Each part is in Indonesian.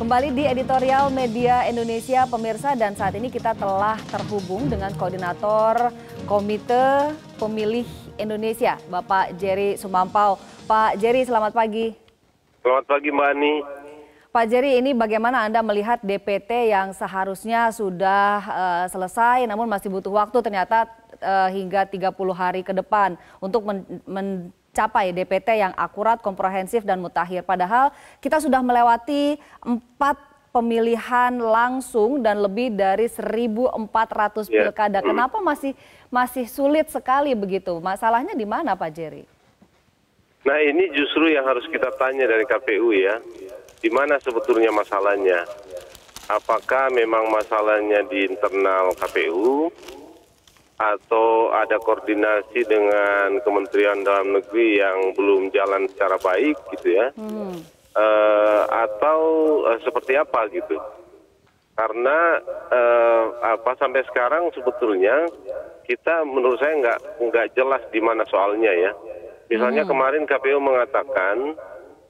Kembali di editorial Media Indonesia, pemirsa, dan saat ini kita telah terhubung dengan Koordinator Komite Pemilih Indonesia, Bapak Jerry Sumampau. Pak Jerry, selamat pagi. Selamat pagi, Mbak Ani. Pak Jerry, ini bagaimana Anda melihat DPT yang seharusnya sudah selesai, namun masih butuh waktu ternyata hingga 30 hari ke depan untuk mencapai DPT yang akurat, komprehensif, dan mutakhir. Padahal kita sudah melewati 4 pemilihan langsung dan lebih dari 1.400 pilkada. Kenapa masih sulit sekali begitu? Masalahnya di mana, Pak Jerry? Nah, ini justru yang harus kita tanya dari KPU ya. Di mana sebetulnya masalahnya? Apakah memang masalahnya di internal KPU? Atau ada koordinasi dengan Kementerian Dalam Negeri yang belum jalan secara baik gitu ya, atau seperti apa gitu? Karena sampai sekarang sebetulnya kita menurut saya nggak jelas di mana soalnya ya. Misalnya kemarin KPU mengatakan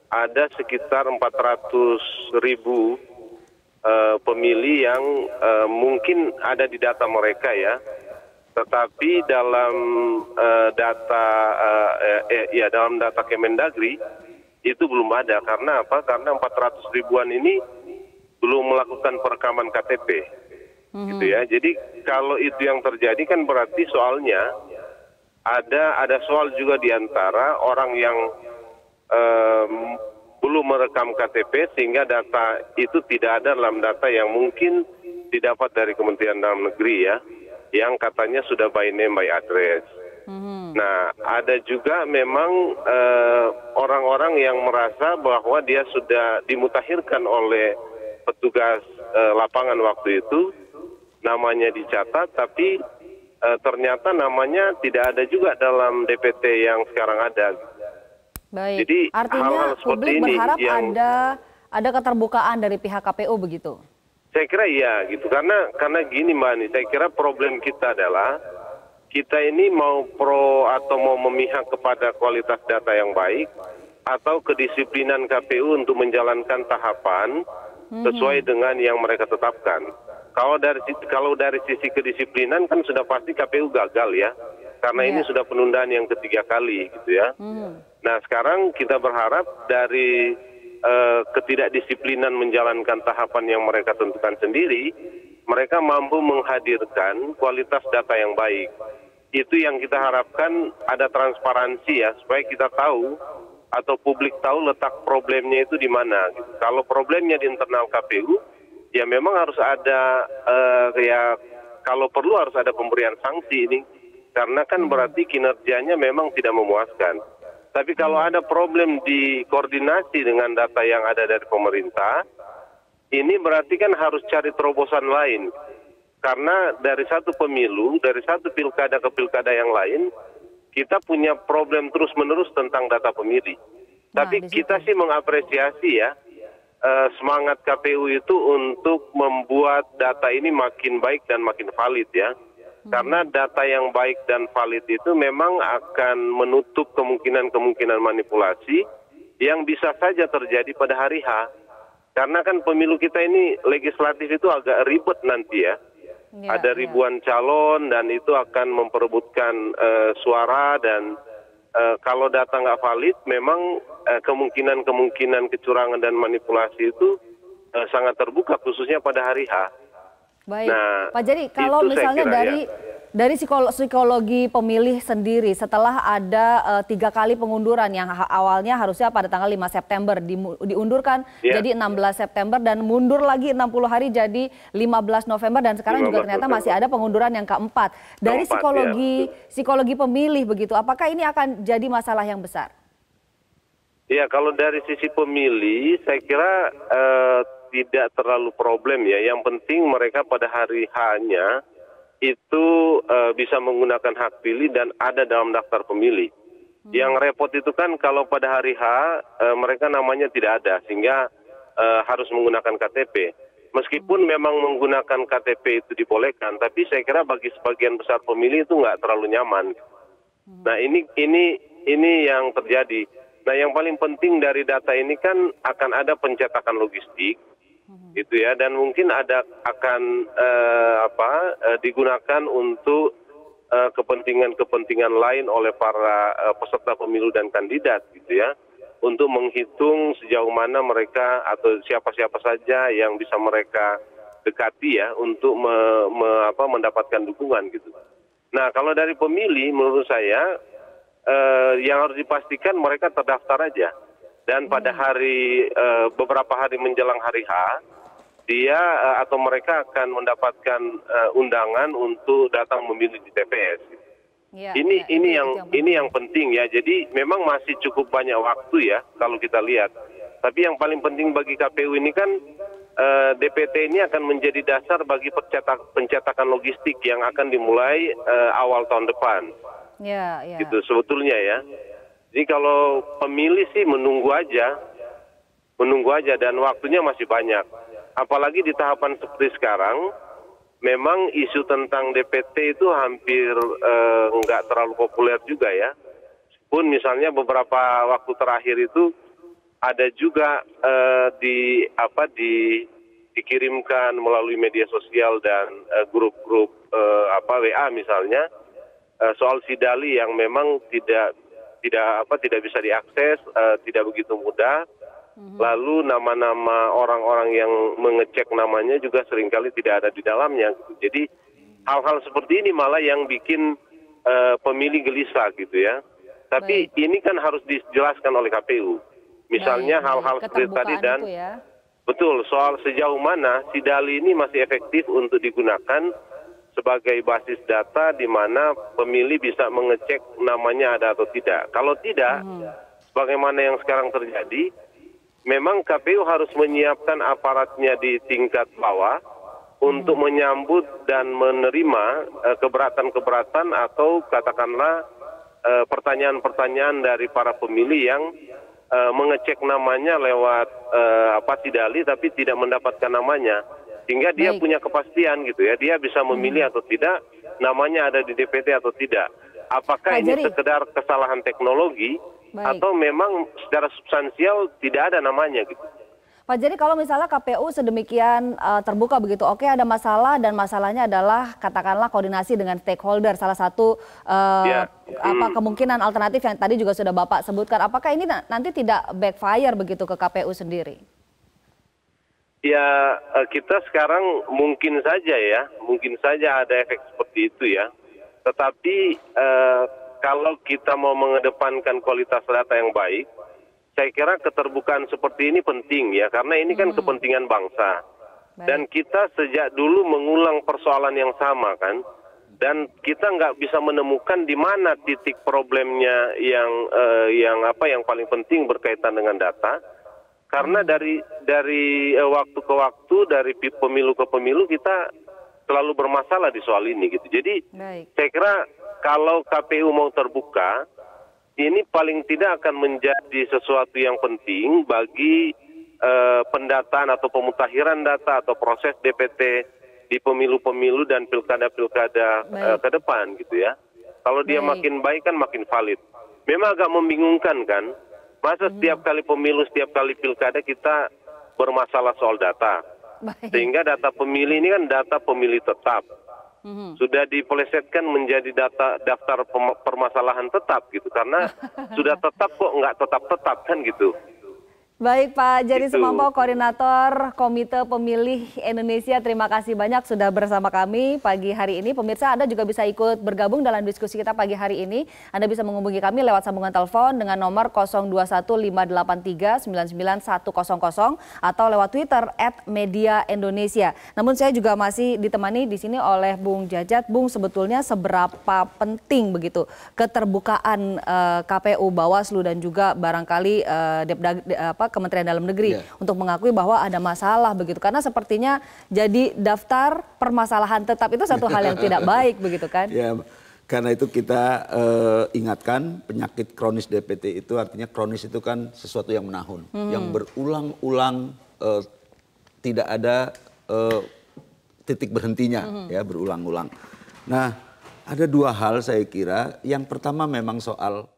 ada sekitar 400.000 pemilih yang mungkin ada di data mereka ya. Tetapi dalam dalam data Kemendagri itu belum ada. Karena apa? Karena 400 ribuan ini belum melakukan perekaman KTP, gitu ya. Jadi kalau itu yang terjadi kan berarti soalnya ada soal juga di antara orang yang belum merekam KTP sehingga data itu tidak ada dalam data yang mungkin didapat dari Kementerian Dalam Negeri ya, yang katanya sudah by name by address. Nah, ada juga memang orang-orang yang merasa bahwa dia sudah dimutakhirkan oleh petugas lapangan waktu itu, namanya dicatat, tapi ternyata namanya tidak ada juga dalam DPT yang sekarang ada. Baik, jadi artinya hal-hal seperti publik ini berharap yang ada keterbukaan dari pihak KPU begitu? Saya kira iya gitu, karena gini Mbak Ani, saya kira problem kita adalah kita ini mau pro atau mau memihak kepada kualitas data yang baik atau kedisiplinan KPU untuk menjalankan tahapan sesuai dengan yang mereka tetapkan. Kalau dari sisi kedisiplinan kan sudah pasti KPU gagal ya, karena ini sudah penundaan yang ketiga kali gitu ya. Nah sekarang kita berharap dari ketidakdisiplinan menjalankan tahapan yang mereka tentukan sendiri, mereka mampu menghadirkan kualitas data yang baik. Itu yang kita harapkan, ada transparansi ya, supaya kita tahu atau publik tahu letak problemnya itu di mana. Gitu. Kalau problemnya di internal KPU, ya memang harus ada kalau perlu harus ada pemberian sanksi ini, karena kan berarti kinerjanya memang tidak memuaskan. Tapi kalau ada problem di koordinasi dengan data yang ada dari pemerintah, ini berarti kan harus cari terobosan lain. Karena dari satu pemilu, dari satu pilkada ke pilkada yang lain, kita punya problem terus-menerus tentang data pemilih. Tapi kita sih mengapresiasi ya, semangat KPU itu untuk membuat data ini makin baik dan makin valid ya. Karena data yang baik dan valid itu memang akan menutup kemungkinan-kemungkinan manipulasi yang bisa saja terjadi pada hari H. Karena kan pemilu kita ini legislatif itu agak ribet nanti ya. Ada ribuan calon dan itu akan memperebutkan suara dan kalau data nggak valid memang kemungkinan-kemungkinan kecurangan dan manipulasi itu sangat terbuka khususnya pada hari H. Baik, nah, Pak Jerry, kalau misalnya dari psikologi pemilih sendiri, setelah ada 3 kali pengunduran yang awalnya harusnya pada tanggal 5 September diundurkan jadi 16 September dan mundur lagi 60 hari jadi 15 November dan sekarang juga ternyata masih ada pengunduran yang keempat. Dari psikologi pemilih begitu, apakah ini akan jadi masalah yang besar? Ya, kalau dari sisi pemilih, saya kira tidak terlalu problem ya. Yang penting mereka pada hari H-nya itu bisa menggunakan hak pilih dan ada dalam daftar pemilih. Yang repot itu kan kalau pada hari H mereka namanya tidak ada sehingga harus menggunakan KTP. Meskipun memang menggunakan KTP itu dibolehkan, tapi saya kira bagi sebagian besar pemilih itu nggak terlalu nyaman. Nah ini yang terjadi. Nah yang paling penting dari data ini kan akan ada pencetakan logistik gitu ya, dan mungkin akan digunakan untuk kepentingan-kepentingan lain oleh para peserta pemilu dan kandidat gitu ya, untuk menghitung sejauh mana mereka atau siapa-siapa saja yang bisa mereka dekati ya untuk mendapatkan dukungan gitu. Nah, kalau dari pemilih menurut saya yang harus dipastikan mereka terdaftar aja, dan pada beberapa hari menjelang hari H dia atau mereka akan mendapatkan undangan untuk datang memilih di TPS. Ya, Ini yang penting ya. Jadi memang masih cukup banyak waktu ya kalau kita lihat. Tapi yang paling penting bagi KPU ini kan DPT ini akan menjadi dasar bagi pencetakan logistik yang akan dimulai awal tahun depan. Ya. Gitu sebetulnya ya. Jadi kalau pemilih sih menunggu aja dan waktunya masih banyak. Apalagi di tahapan seperti sekarang, memang isu tentang DPT itu hampir nggak terlalu populer juga ya. Pun misalnya beberapa waktu terakhir itu ada juga dikirimkan melalui media sosial dan grup-grup WA misalnya soal sidali yang memang tidak bisa diakses, tidak begitu mudah. Lalu nama-nama orang-orang yang mengecek namanya juga seringkali tidak ada di dalamnya. Jadi hal-hal seperti ini malah yang bikin pemilih gelisah gitu ya. Tapi ini kan harus dijelaskan oleh KPU. Misalnya hal-hal seperti tadi dan betul soal sejauh mana sidali ini masih efektif untuk digunakan sebagai basis data di mana pemilih bisa mengecek namanya ada atau tidak. Kalau tidak, sebagaimana yang sekarang terjadi, memang KPU harus menyiapkan aparatnya di tingkat bawah untuk menyambut dan menerima keberatan-keberatan atau katakanlah pertanyaan-pertanyaan dari para pemilih yang mengecek namanya lewat sidali tapi tidak mendapatkan namanya. Sehingga dia punya kepastian gitu ya, dia bisa memilih atau tidak, namanya ada di DPT atau tidak. Apakah ini sekedar kesalahan teknologi atau memang secara substansial tidak ada namanya gitu. Pak, jadi kalau misalnya KPU sedemikian terbuka begitu, oke ada masalah dan masalahnya adalah katakanlah koordinasi dengan stakeholder, salah satu kemungkinan alternatif yang tadi juga sudah Bapak sebutkan, apakah ini nanti tidak backfire begitu ke KPU sendiri? Ya kita sekarang mungkin saja ada efek seperti itu ya. Tetapi kalau kita mau mengedepankan kualitas data yang baik, saya kira keterbukaan seperti ini penting ya, karena ini kan kepentingan bangsa. Dan kita sejak dulu mengulang persoalan yang sama kan, dan kita nggak bisa menemukan di mana titik problemnya yang paling penting berkaitan dengan data. Karena dari waktu ke waktu, dari pemilu ke pemilu kita selalu bermasalah di soal ini gitu. Jadi saya kira kalau KPU mau terbuka, ini paling tidak akan menjadi sesuatu yang penting bagi pendataan atau pemutakhiran data atau proses DPT di pemilu-pemilu dan pilkada-pilkada ke depan gitu ya. Kalau dia makin baik kan makin valid. Memang agak membingungkan kan, masa setiap kali pemilu, setiap kali pilkada kita bermasalah soal data. Sehingga data pemilih ini kan data pemilih tetap. Sudah dipelesetkan menjadi daftar permasalahan tetap gitu, karena sudah tetap kok nggak tetap-tetap kan gitu. Baik Pak Jerry Sumampo, Koordinator Komite Pemilih Indonesia, terima kasih banyak sudah bersama kami pagi hari ini. Pemirsa, Anda juga bisa ikut bergabung dalam diskusi kita pagi hari ini. Anda bisa menghubungi kami lewat sambungan telepon dengan nomor 021583999100 atau lewat Twitter @mediaindonesia. Namun saya juga masih ditemani di sini oleh Bung Jajat. Bung, sebetulnya seberapa penting begitu keterbukaan KPU, Bawaslu dan juga barangkali Kementerian Dalam Negeri untuk mengakui bahwa ada masalah begitu, karena sepertinya jadi daftar permasalahan tetap itu satu hal yang tidak baik begitu kan? Ya, karena itu kita ingatkan penyakit kronis DPT itu artinya kronis itu kan sesuatu yang menahun, yang berulang-ulang tidak ada titik berhentinya ya, berulang-ulang. Nah, ada dua hal saya kira. Yang pertama memang soal